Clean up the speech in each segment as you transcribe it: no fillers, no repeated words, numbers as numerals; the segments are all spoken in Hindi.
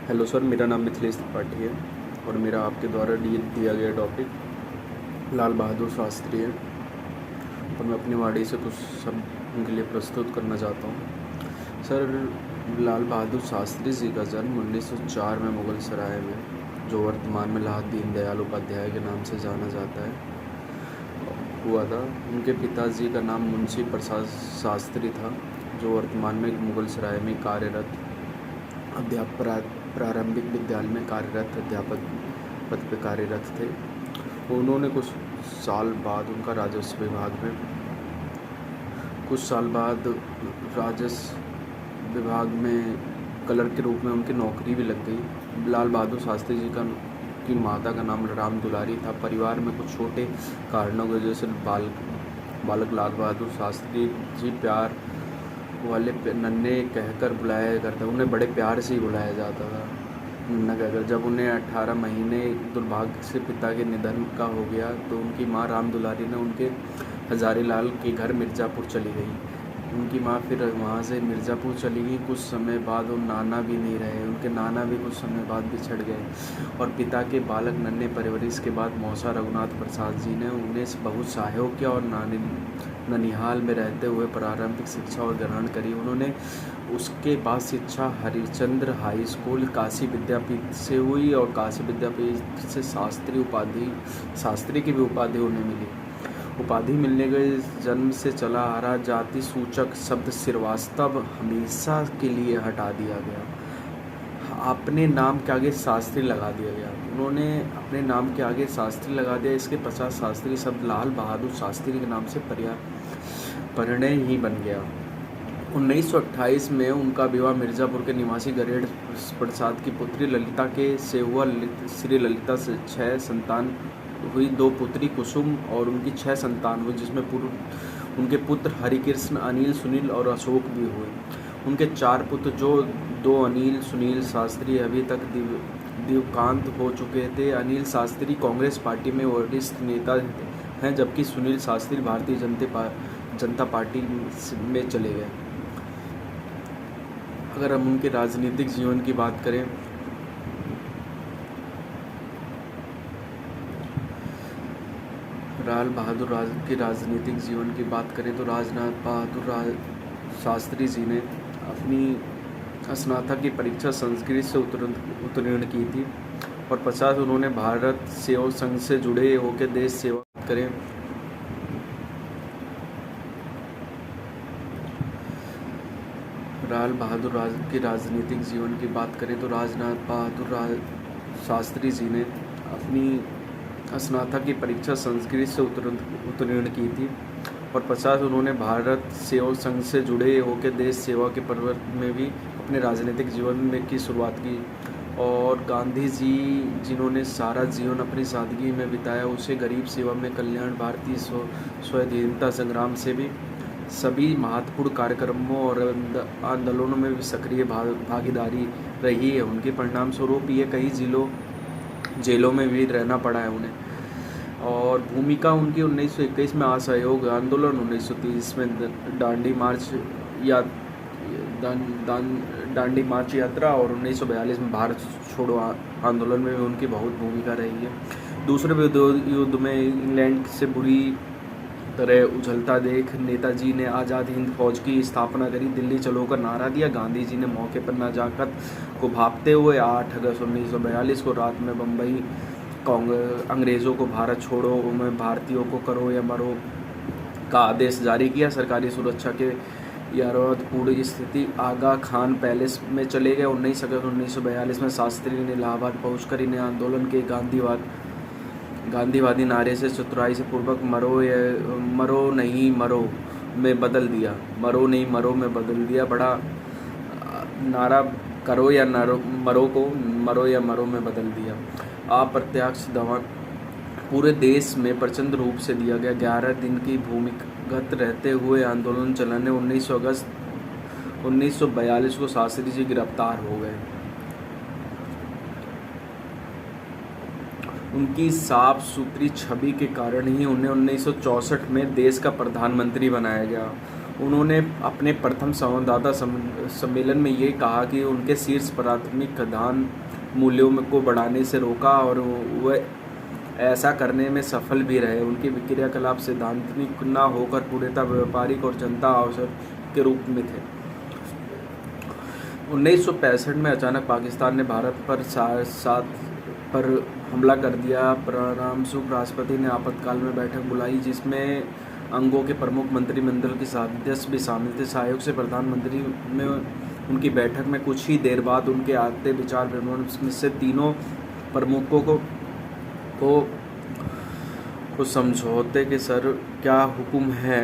हेलो सर, मेरा नाम मिथिलेश त्रिपाठी है और मेरा आपके द्वारा दिया गया टॉपिक लाल बहादुर शास्त्री है और मैं अपनी वाणी से कुछ शब्द उनके लिए प्रस्तुत करना चाहता हूँ। सर, लाल बहादुर शास्त्री जी का जन्म 1904 में मुगल सराय में, जो वर्तमान में लाल दीनदयाल उपाध्याय के नाम से जाना जाता है, हुआ था। उनके पिताजी का नाम मुंशी प्रसाद शास्त्री था, जो वर्तमान में मुगल सराय में कार्यरत प्रारंभिक विद्यालय में कार्यरत अध्यापक पद पर कार्यरत थे। उन्होंने कुछ साल बाद राजस्व विभाग में क्लर्क के रूप में उनकी नौकरी भी लग गई। लाल बहादुर शास्त्री जी की माता का नाम राम दुलारी था। परिवार में कुछ छोटे कारणों की वजह से बालक लाल बहादुर शास्त्री जी प्यार वाले नन्हे कहकर बुलाया करता, उन्हें बड़े प्यार से ही बुलाया जाता था, नन्ना कहकर। जब उन्हें 18 महीने दुर्भाग्य से पिता के निधन का हो गया तो उनकी माँ राम दुलारी ने उनके हजारीलाल के घर मिर्ज़ापुर चली गई। उनकी माँ फिर वहाँ से मिर्ज़ापुर चली गई। कुछ समय बाद वो नाना भी नहीं रहे, उनके नाना भी कुछ समय बाद बिछड़ गए और पिता के बालक नन्हे परवरिश के बाद मौसा रघुनाथ प्रसाद जी ने उन्हें बहुत सहयोग किया और ननिहाल में रहते हुए प्रारंभिक शिक्षा और ग्रहण करी। उन्होंने उसके बाद शिक्षा हरिश्चंद्र हाई स्कूल काशी विद्यापीठ से हुई और काशी विद्यापीठ से शास्त्री की भी उपाधि उन्हें मिली। उपाधि मिलने के जन्म से चला आ रहा जाति सूचक शब्द श्रीवास्तव हमेशा के लिए हटा दिया गया। अपने नाम के आगे शास्त्री लगा दिया गया। उन्होंने अपने नाम के आगे शास्त्री लगा दिया। इसके पश्चात शास्त्री शब्द लाल बहादुर शास्त्री के नाम से परिणय ही बन गया। 1928 में उनका विवाह मिर्ज़ापुर के निवासी गरेड़ प्रसाद की पुत्री ललिता से हुआ। श्री ललिता से 6 संतान हुई। 2 पुत्री कुसुम और उनकी 6 संतान हुई, जिसमें उनके पुत्र हरिकृष्ण, अनिल, सुनील और अशोक भी हुए। उनके 4 पुत्र, जो 2 अनिल सुनील शास्त्री अभी तक दिवंगत हो चुके थे। अनिल शास्त्री कांग्रेस पार्टी में वरिष्ठ नेता हैं, जबकि सुनील शास्त्री भारतीय जनता पार्टी में चले गए। अगर हम उनके राजनीतिक जीवन की बात करें, लाल बहादुर के राजनीतिक जीवन की बात करें तो राजनाथ बहादुर शास्त्री जी ने अपनी स्नातक की परीक्षा संस्कृत से उत्तीर्ण की थी और पश्चात उन्होंने भारत सेवा संघ से जुड़े होकर देश सेवा करें। लाल बहादुर के राजनीतिक जीवन की बात करें तो राजनाथ बहादुर शास्त्री जी ने अपनी स्नातक की परीक्षा संस्कृत से उत्तीर्ण की थी और पश्चात उन्होंने भारत सेवा संघ से जुड़े होकर देश सेवा के पर्व में भी अपने राजनीतिक जीवन में की शुरुआत की। और गांधी जी, जिन्होंने सारा जीवन अपनी सादगी में बिताया, उसे गरीब सेवा में कल्याण, भारतीय स्वाधीनता संग्राम से भी सभी महत्वपूर्ण कार्यक्रमों और आंदोलनों में भी सक्रिय भागीदारी रही है। उनके परिणाम स्वरूप ये कई जेलों में भी रहना पड़ा है उन्हें। और भूमिका उनकी 1921 में असहयोग आंदोलन, 1930 में दांडी मार्च यात्रा और 1942 में भारत छोड़ो आंदोलन में भी उनकी बहुत भूमिका रही है। दूसरे विश्व युद्ध में इंग्लैंड से बुरी तरह उछलता देख नेताजी ने आज़ाद हिंद फौज की स्थापना करी। दिल्ली चलो का नारा दिया। गांधी जी ने मौके पर नजाकत को भांपते हुए 8 अगस्त 1942 को रात में बम्बई अंग्रेज़ों को भारत छोड़ो में भारतीयों को करो या मरो का आदेश जारी किया। सरकारी सुरक्षा के पूर्ण स्थिति आगा खान पैलेस में चले गए। 19 अगस्त 1942 में शास्त्री ने इलाहाबाद पहुंचकर इन्हें आंदोलन के गांधीवादी नारे से चतुराई से पूर्वक मरो नहीं मरो में बदल दिया। मरो नहीं मरो में बदल दिया। बड़ा नारा करो या मरो को मरो या मरो में बदल दिया। अप्रत्यक्ष दमन पूरे देश में प्रचंड रूप से दिया गया। 11 दिन की भूमिगत रहते हुए आंदोलन चलाने 19 अगस्त 1942 को शास्त्री जी गिरफ्तार हो गए। उनकी साफ सुथरी छवि के कारण ही उन्हें 1964 में देश का प्रधानमंत्री बनाया गया। उन्होंने अपने प्रथम संवाददाता सम्मेलन में ये कहा कि उनके शीर्ष प्राथमिक दान मूल्यों को बढ़ाने से रोका और वह ऐसा करने में सफल भी रहे। उनके क्रियाकलाप सैद्धांतिक न होकर पूर्णतः व्यापारिक और जनता अवसर के रूप में थे। 1965 में अचानक पाकिस्तान ने भारत पर हमला कर दिया। परिणामस्वरूप राष्ट्रपति ने आपातकाल में बैठक बुलाई, जिसमें अंगों के प्रमुख मंत्रिमंडल के सदस्य भी शामिल थे। सहयोग से प्रधानमंत्री में उनकी बैठक में कुछ ही देर बाद उनके आते विचार विमर्श से तीनों प्रमुखों को समझौते के सर क्या हुक्म है,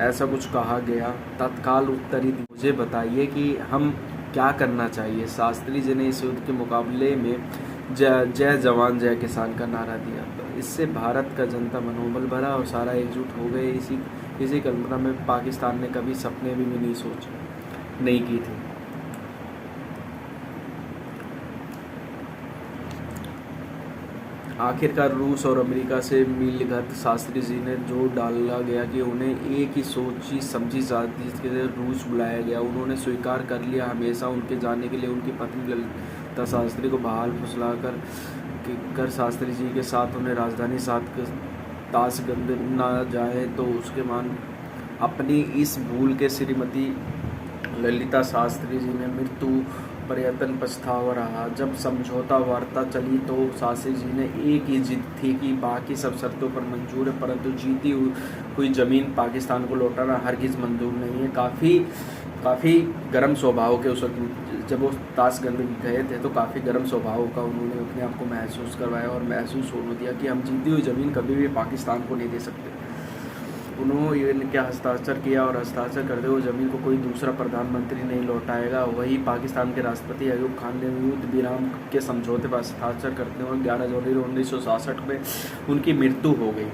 ऐसा कुछ कहा गया। तत्काल उत्तरी मुझे बताइए कि हम क्या करना चाहिए। शास्त्री जी ने इस युद्ध के मुकाबले में जय जवान जय किसान का नारा दिया। इससे भारत का जनता मनोबल भरा और सारा एकजुट हो गए। इसी कल्पना में पाकिस्तान ने कभी सपने भी नहीं की थी। आखिरकार रूस और अमेरिका से मिलकर शास्त्री जी ने जोर डाला गया कि उन्हें एक ही सोची समझी साजिश के लिए रूस बुलाया गया। उन्होंने स्वीकार कर लिया। हमेशा उनके जाने के लिए उनकी पत्नी ललिता शास्त्री को बहाल फुसला कर शास्त्री जी के साथ उन्हें राजधानी ताशगंद न जाए तो उसके मान अपनी इस भूल के श्रीमती ललिता शास्त्री जी ने मृत्यु पर्यटन पछतावा रहा। जब समझौता वार्ता चली तो शास्त्री जी ने एक ही जिद थी कि बाकी सब शर्तों पर मंजूर है, परंतु जीती हुई ज़मीन पाकिस्तान को लौटाना हरगिज़ मंजूर नहीं है। काफ़ी गर्म स्वभाव के उस वक्त जब वो ताशगंद गए थे तो काफ़ी गर्म स्वभाव का उन्होंने अपने आप को महसूस करवाया और महसूस होने दिया कि हम जीती हुई ज़मीन कभी भी पाकिस्तान को नहीं दे सकते। उन्होंने क्या हस्ताक्षर किया और हस्ताक्षर करते हुए ज़मीन को कोई दूसरा प्रधानमंत्री नहीं लौटाएगा। वही पाकिस्तान के राष्ट्रपति अयूब खान ने युद्ध विराम के समझौते पर हस्ताक्षर करते हुए 11 जनवरी 1966 में उनकी मृत्यु हो गई।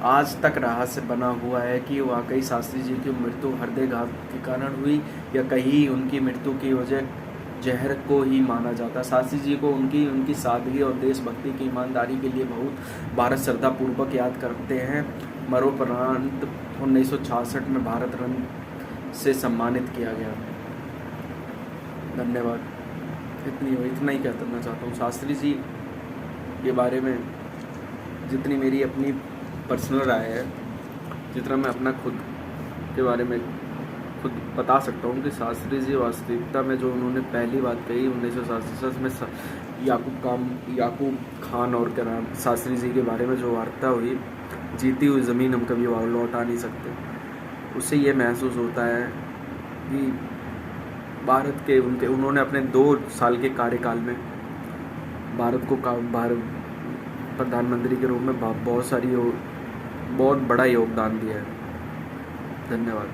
आज तक रहस्य बना हुआ है कि वाकई शास्त्री जी की मृत्यु हृदयघात के कारण हुई या कहीं उनकी मृत्यु की वजह जहर को ही माना जाता। शास्त्री जी को उनकी सादगी और देशभक्ति की ईमानदारी के लिए बहुत भारत श्रद्धापूर्वक याद करते हैं। मरणोपरांत 1966 में भारत रत्न से सम्मानित किया गया। धन्यवाद। इतना ही कहना चाहता हूँ। शास्त्री जी के बारे में जितनी मेरी अपनी पर्सनल राय है, जितना मैं अपना खुद के बारे में खुद बता सकता हूँ कि शास्त्री जी वास्तविकता में जो उन्होंने पहली बात कही 1967 में याकूब खान और क्या नाम शास्त्री जी के बारे में जो वार्ता हुई, जीती हुई ज़मीन हम कभी लौटा नहीं सकते, उससे ये महसूस होता है कि भारत के उन्होंने अपने 2 साल के कार्यकाल में भारत को प्रधानमंत्री के रूप में बहुत बड़ा योगदान दिया है। धन्यवाद।